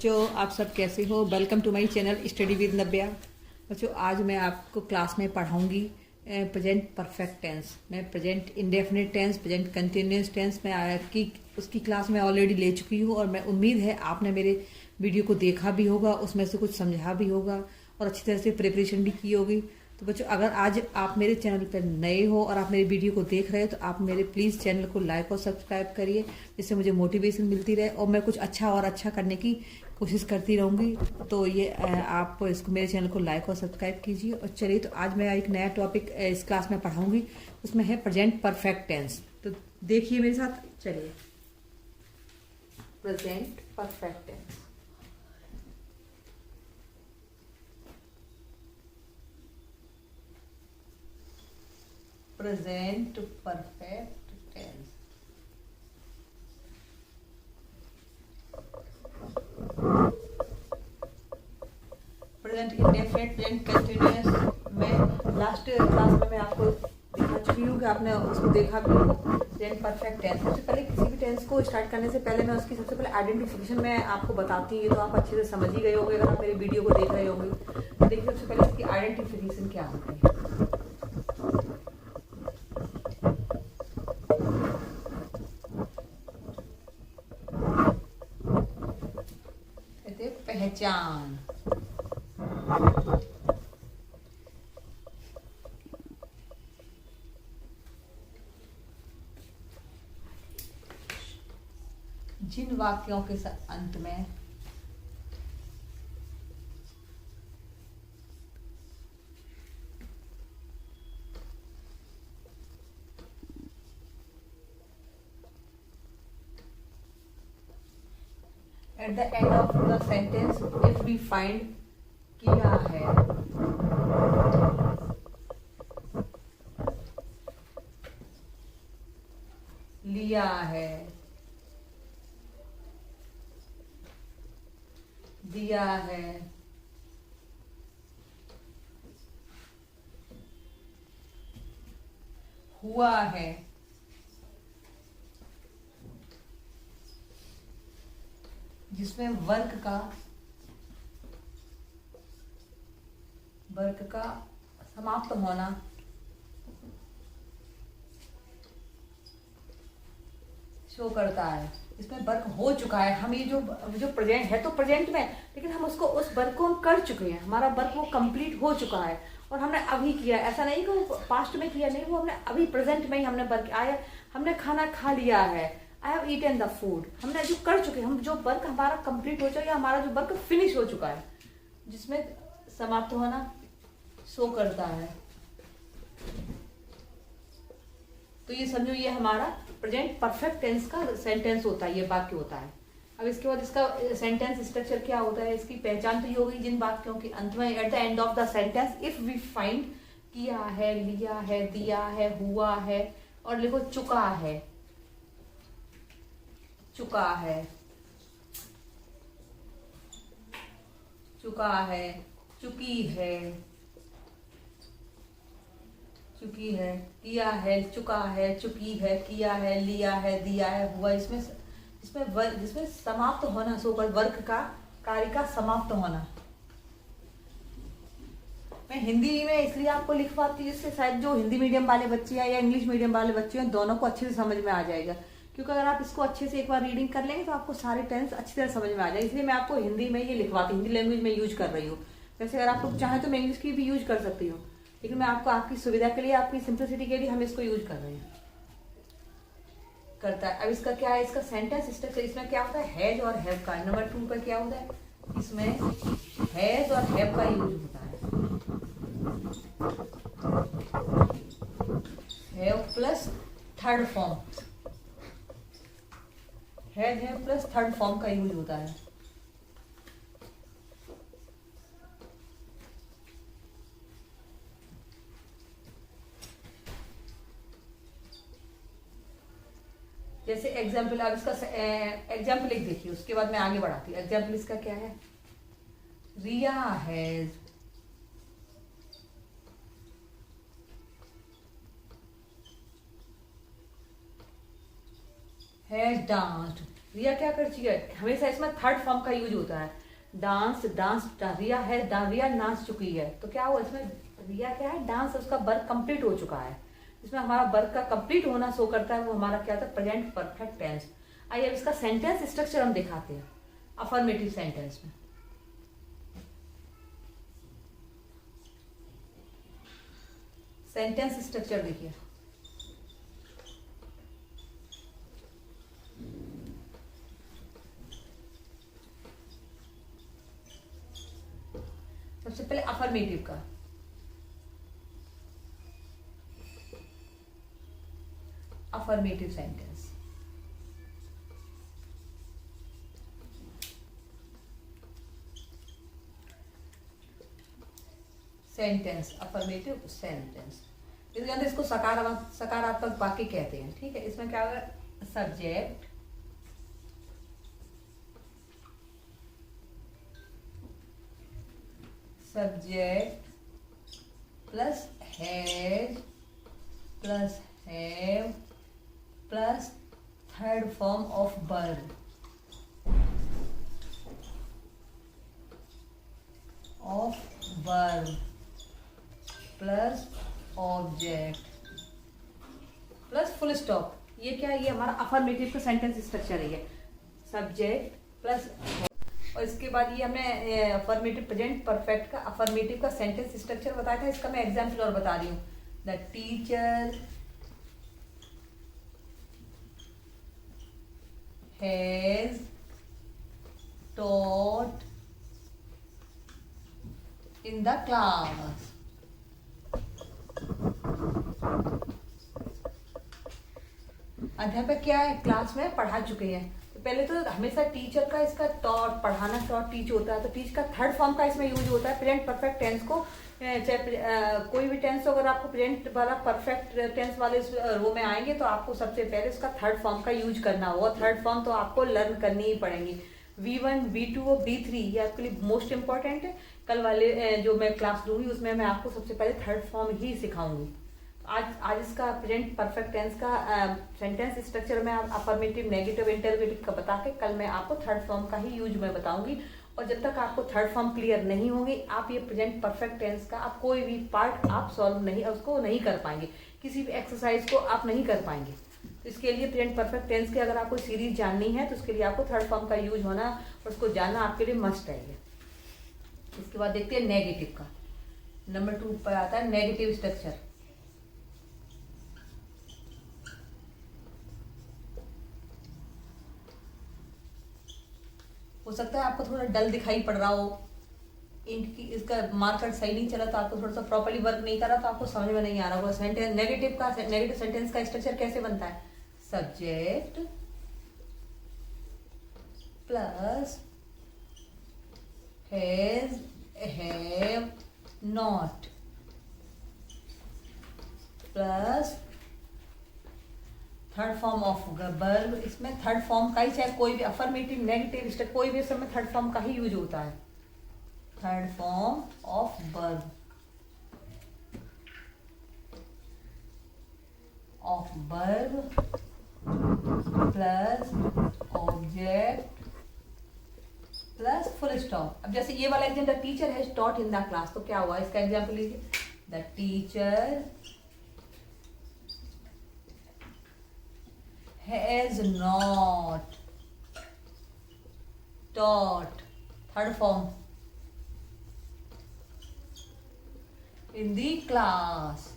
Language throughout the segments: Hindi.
बच्चों, आप सब कैसे हो। Welcome to my channel study with Navya. बच्चों, आज मैं आपको क्लास में पढ़ाऊंगी प्रेजेंट परफेक्ट टेंस। मैं present indefinite tense, present continuous tense में की उसकी क्लास में ऑलरेडी ले चुकी हूँ और मैं उम्मीद है आपने मेरे वीडियो को देखा भी होगा, उसमें से कुछ समझा भी होगा और अच्छी तरह से प्रिपरेशन भी की होगी। तो बच्चों, अगर आज आप मेरे चैनल पर नए हो और आप मेरे वीडियो को देख रहे हो तो आप मेरे प्लीज़ चैनल को लाइक और सब्सक्राइब करिए, जिससे मुझे मोटिवेशन मिलती रहे और मैं कुछ अच्छा और अच्छा करने की कोशिश करती रहूँगी। तो ये आप इसको मेरे चैनल को लाइक और सब्सक्राइब कीजिए। और चलिए, तो आज मैं एक नया टॉपिक इस क्लास में पढ़ाऊँगी, उसमें है प्रेजेंट परफेक्ट टेंस। तो देखिए मेरे साथ, चलिए। Present perfect tense, present perfect tense. Present indefinite, present continuous में लास्ट क्लास में मैं आपको दिखा चुकी हूँ कि आपने उसको देखा भी हो। प्रेजेंट परफेक्ट टेंस, सबसे पहले किसी भी टेंस को स्टार्ट करने से पहले मैं उसकी सबसे पहले आइडेंटिफिकेशन में आपको बताती हूँ, तो आप अच्छे से समझ ही गए होंगे अगर आप मेरे वीडियो को देख रहे होंगे। तो देखिए, सबसे पहले इसकी आइडेंटिफिकेशन क्या होती है। पहचान। जिन वाक्यों के अंत में at the end of the sentence if we find किया है, लिया है, दिया है, हुआ है, जिसमें वर्क का समाप्त होना शो करता है। इसमें वर्क हो चुका है। हम ये जो प्रेजेंट है तो प्रेजेंट में, लेकिन हम उसको उस वर्क को हम कर चुके हैं, हमारा वर्क वो कंप्लीट हो चुका है और हमने अभी किया। ऐसा नहीं कि वो पास्ट में किया, नहीं, वो हमने अभी प्रेजेंट में ही हमने वर्क आया, हमने खाना खा लिया है। I have eaten the food, हमने जो कर चुके हैं, हम जो वर्क हमारा कंप्लीट हो चुका है, हमारा जो वर्क फिनिश हो चुका है, जिसमें समाप्त होना शो करता है। तो ये समझो, ये हमारा प्रेजेंट परफेक्ट टेंस का सेंटेंस होता है, ये वाक्य होता है। अब इसके बाद इसका सेंटेंस स्ट्रक्चर क्या होता है, इसकी पहचान तो ये होगी जिन वाक्यों के अंत में at the end of the sentence if we find किया है, लिया है, दिया है, हुआ है, और लिखो चुका है, चुका है, चुका है, चुकी है, चुकी है, किया है, चुका है, चुकी है, किया है, लिया है, दिया है, हुआ। जिसमें समाप्त होना, सो वर्क का, कार्य का समाप्त होना। मैं हिंदी में इसलिए आपको लिखवाती हूँ, जिससे शायद जो हिंदी मीडियम वाले बच्चे हैं या इंग्लिश मीडियम वाले बच्चे हैं, दोनों को अच्छे से समझ में आ जाएगा। क्योंकि अगर आप इसको अच्छे से एक बार रीडिंग कर लेंगे तो आपको सारे टेंस अच्छी तरह समझ में आ जाएगा। इसलिए मैं आपको हिंदी में ये लिखवाती हूँ, हिंदी लैंग्वेज में यूज कर रही हूँ। वैसे अगर आप लोग चाहें तो मैं इंग्लिश की भी यूज कर सकती हूँ, लेकिन मैं आपको आपकी सुविधा के लिए, आपकी सिंपलिसिटी के लिए हम इसको यूज कर रहे हैं, करता है। अब इसका क्या है, इसका सेंटेंस स्ट्रक्चर, इसमें क्या होता है, हैज और हैव का। नंबर 2 पर क्या होता है, इसमें हैज और हैव का यूज होता है। Have plus third form, has have plus third form का यूज होता है। जैसे एग्जाम्पल, अब इसका एग्जाम्पल एक देखिए, उसके बाद मैं आगे बढ़ाती हूँ। एग्जाम्पल इसका क्या है, रिया हैज danced, रिया क्या कर चुकी है, हमेशा इसमें थर्ड फॉर्म का यूज होता है। डांस डांस रिया है, रिया नाच चुकी है, तो क्या हुआ इसमें, रिया क्या है, डांस उसका वर्क कंप्लीट हो चुका है। इसमें हमारा वर्क का कंप्लीट होना शो करता है, वो हमारा क्या होता है, प्रेजेंट परफेक्ट टेंस। आइए अब इसका सेंटेंस स्ट्रक्चर हम दिखाते हैं अफर्मेटिव सेंटेंस में। सेंटेंस स्ट्रक्चर देखिए, सबसे पहले अफर्मेटिव का, affirmative sentence. Sentence affirmative sentence, इसके अंदर इसको सकारात्मक वाक्य कहते हैं। ठीक है, इसमें क्या होगा, subject subject plus has plus have plus third form of verb plus object plus full stop. ये क्या है, ये हमारा अफर्मेटिव का सेंटेंस स्ट्रक्चर है। सब्जेक्ट प्लस, और इसके बाद ये हमने अफर्मेटिव प्रेजेंट परफेक्ट का अफर्मेटिव का सेंटेंस स्ट्रक्चर बताया था। इसका मैं एग्जाम्पल और बता रही हूँ। The teacher has taught in the class। अध्यापक क्या है, क्लास में पढ़ा चुके हैं। तो पहले तो हमेशा टीचर का इसका टॉट, पढ़ाना टॉट टीच होता है, तो टीच का थर्ड फॉर्म का इसमें यूज होता है। प्रेजेंट परफेक्ट टेंस को चाहे कोई भी टेंस हो, अगर आपको प्रेजेंट वाला परफेक्ट टेंस वाले रो में आएंगे तो आपको सबसे पहले उसका थर्ड फॉर्म का यूज करना होगा। थर्ड फॉर्म तो आपको लर्न करनी ही पड़ेंगी। V1, V2 और V3 ये आपके लिए मोस्ट इंपॉर्टेंट है। कल वाले जो मैं क्लास लूंगी उसमें मैं आपको सबसे पहले थर्ड फॉर्म ही सिखाऊंगी। आज इसका प्रेजेंट परफेक्ट टेंस का सेंटेंस स्ट्रक्चर में अफर्मेटिव, नेगेटिव, इंटरोगेटिव का बता के कल मैं आपको थर्ड फॉर्म का ही यूज मैं बताऊंगी। और जब तक आपको थर्ड फॉर्म क्लियर नहीं होगी, आप ये प्रेजेंट परफेक्ट टेंस का आप कोई भी पार्ट आप सॉल्व नहीं, उसको नहीं कर पाएंगे, किसी भी एक्सरसाइज को आप नहीं कर पाएंगे। तो इसके लिए प्रेजेंट परफेक्ट टेंस की अगर आपको सीरीज जाननी है तो उसके लिए आपको थर्ड फॉर्म का यूज होना और उसको जानना आपके लिए मस्ट है। इसके बाद देखते हैं नेगेटिव का। नंबर 2 पर आता है नेगेटिव स्ट्रक्चर। हो सकता है आपको थोड़ा डल दिखाई पड़ रहा हो, इनकी इसका मार्कर सही नहीं चला, तो आपको थोड़ा सा प्रॉपर्ली वर्क नहीं करा तो आपको समझ में नहीं आ रहा होगा। सेंटेंस नेगेटिव सेंटेंस का स्ट्रक्चर कैसे बनता है, subject plus has, have, not plus third form of verb. इसमें थर्ड फॉर्म का ही, चाहे कोई भी अफर्मेटिव, नेगेटिव स्टेट कोई भी, इसमें थर्ड फॉर्म का ही यूज होता है। Third form of verb plus object plus full stop. अब जैसे ये वाला example, the teacher has taught in the class, तो क्या हुआ, इसका एग्जाम्पल लीजिए। The teacher has not taught, third form, in the class।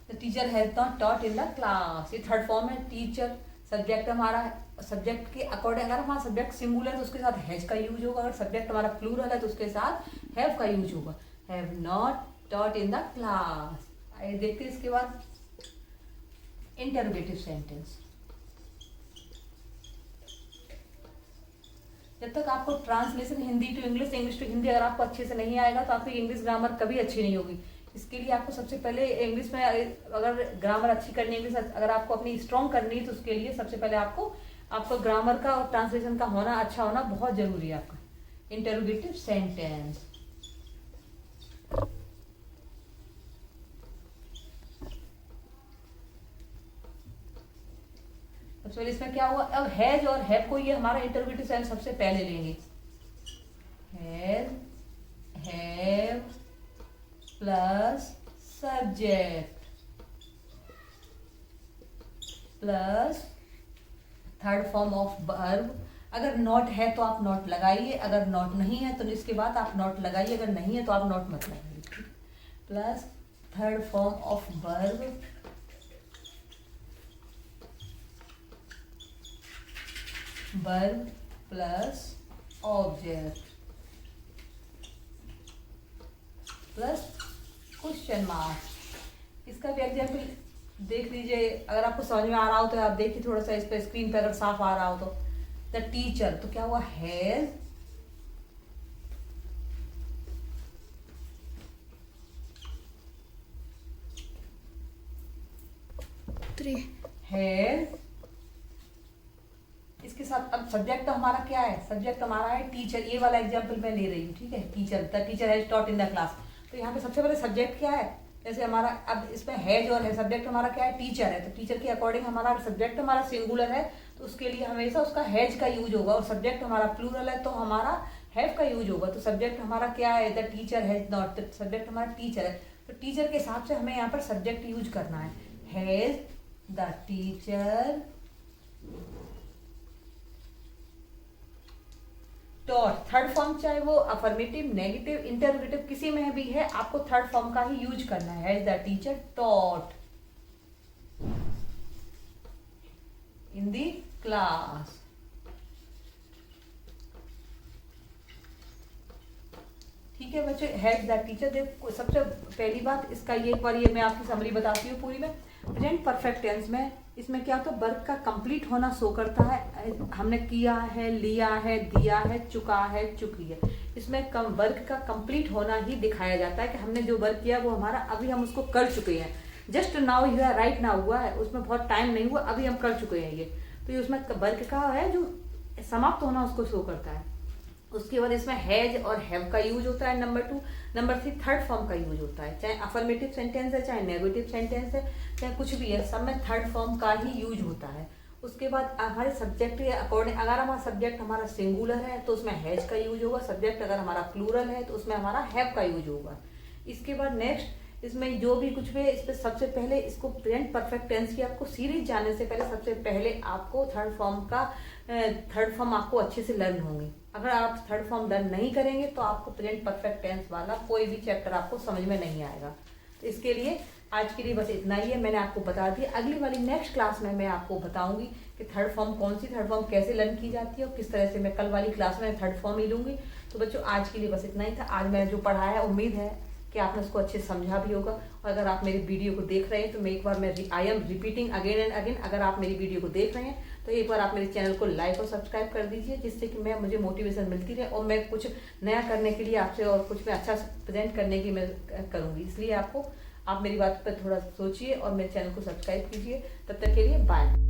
The teacher has not taught in the class, ये थर्ड फॉर्म है। टीचर सब्जेक्ट हमारा, सब्जेक्ट के अकॉर्डिंग अगर हमारा सब्जेक्ट सिंगुलर है तो उसके साथ हैज का यूज होगा, अगर सब्जेक्ट हमारा प्लूरल है तो उसके साथ हैव का यूज होगा। Have not taught in the class. आइए देखते हैं इसके बाद इंटरोगेटिव सेंटेंस। जब तक आपको translation Hindi to English, English to Hindi अगर आपको अच्छे से नहीं आएगा तो आपकी इंग्लिश ग्रामर कभी अच्छी नहीं होगी। इसके लिए आपको सबसे पहले इंग्लिश में अगर ग्रामर अच्छी करनी है, इंग्लिश अगर आपको अपनी स्ट्रॉन्ग करनी है, तो उसके लिए सबसे पहले आपको ग्रामर का और ट्रांसलेशन का होना अच्छा होना बहुत जरूरी है आपका। इंटरोगेटिव सेंटेंस, सबसे पहले इसमें क्या हुआ, अब हैज और हैव को ये हमारा इंटरोगेटिव सेंस सबसे पहले लेंगे। Has, have plus subject plus third form of verb. अगर नॉट है तो आप नॉट लगाइए, अगर नॉट नहीं है तो इसके बाद आप नॉट लगाइए, अगर नहीं है तो आप नॉट मत लगाइए। Plus third form of verb verb plus object plus question mark. इसका भी एग्जाम्पल देख लीजिए, अगर आपको समझ में आ रहा हो तो आप देखिए थोड़ा सा इस पर स्क्रीन पे, अगर साफ आ रहा हो तो। द टीचर, तो क्या हुआ, हैज हैज, इसके साथ अब सब्जेक्ट तो हमारा क्या है, सब्जेक्ट हमारा है टीचर। ये वाला एग्जाम्पल मैं ले रही हूँ, ठीक है। Teacher, the teacher has taught in the class. तो यहाँ पे सबसे पहले सब्जेक्ट क्या है, जैसे हमारा अब इसमें हैज और है, सब्जेक्ट हमारा क्या है, टीचर है। तो टीचर के अकॉर्डिंग हमारा सब्जेक्ट हमारा सिंगुलर है तो उसके लिए हमेशा उसका हैज का यूज होगा, और सब्जेक्ट हमारा प्लूरल है तो हमारा हैव का यूज होगा। तो सब्जेक्ट हमारा क्या है, the teacher has not, subject हमारा टीचर है। तो टीचर के हिसाब से हमें यहाँ पर सब्जेक्ट यूज करना है। Has the teacher taught. Third form चाहे वो अफर्मेटिव, नेगेटिव, इंटरोगेटिव किसी में भी है, आपको थर्ड फॉर्म का ही यूज करना है। Has the teacher taught in the class. ठीक है बच्चों, हैज द टीचर। देखो सबसे पहली बात इसका ये, एक बार ये मैं आपकी समरी बताती हूँ पूरी में। प्रेजेंट परफेक्ट टेंस में इसमें क्या होता है, वर्ब का कंप्लीट होना शो करता है। हमने किया है, लिया है, दिया है, चुका है, चुकी है। इसमें वर्ब का कंप्लीट होना ही दिखाया जाता है कि हमने जो वर्क किया वो हमारा अभी हम उसको कर चुके हैं। Just now you are right now हुआ है, उसमें बहुत टाइम नहीं हुआ, अभी हम कर चुके हैं ये। तो ये उसमें वर्क का है जो समाप्त होना उसको शो करता है। उसके बाद इसमें हैज और हैव का यूज होता है नंबर 2। नंबर 3 थर्ड फॉर्म का यूज होता है, चाहे अफर्मेटिव सेंटेंस है, चाहे नेगेटिव सेंटेंस है, चाहे कुछ भी है, सब में थर्ड फॉर्म का ही यूज होता है। उसके बाद हमारे सब्जेक्ट के अकॉर्डिंग, अगर हमारा सब्जेक्ट हमारा सिंगुलर है तो उसमें हैज का यूज होगा, सब्जेक्ट अगर हमारा प्लूरल है तो उसमें हमारा हैव का यूज होगा। इसके बाद नेक्स्ट इसमें जो भी कुछ भी है, इस पर सबसे पहले इसको प्रेजेंट परफेक्ट टेंस की आपको सीरीज जाने से पहले सबसे पहले आपको थर्ड फॉर्म आपको अच्छे से लर्न होंगे। अगर आप थर्ड फॉर्म लर्न नहीं करेंगे तो आपको प्रेजेंट परफेक्ट टेंस वाला कोई भी चैप्टर आपको समझ में नहीं आएगा। तो इसके लिए आज के लिए बस इतना ही है, मैंने आपको बता दिया। अगली वाली नेक्स्ट क्लास में मैं आपको बताऊंगी कि थर्ड फॉर्म कौन सी, थर्ड फॉर्म कैसे लर्न की जाती है और किस तरह से। मैं कल वाली क्लास में थर्ड फॉर्म ही लूंगी। तो बच्चों आज के लिए बस इतना ही था। आज मैंने जो पढ़ाया उम्मीद है कि आपने उसको अच्छे से समझा भी होगा। और अगर आप मेरी वीडियो को देख रहे हैं तो मैं एक बार I am repeating again and again, अगर आप मेरी वीडियो को देख रहे हैं तो एक बार आप मेरे चैनल को लाइक और सब्सक्राइब कर दीजिए, जिससे कि मुझे मोटिवेशन मिलती रहे और मैं कुछ नया करने के लिए आपसे और कुछ मैं अच्छा प्रेजेंट करने की मैं करूँगी। इसलिए आप मेरी बात पर थोड़ा सोचिए और मेरे चैनल को सब्सक्राइब कीजिए। तब तक के लिए बाय।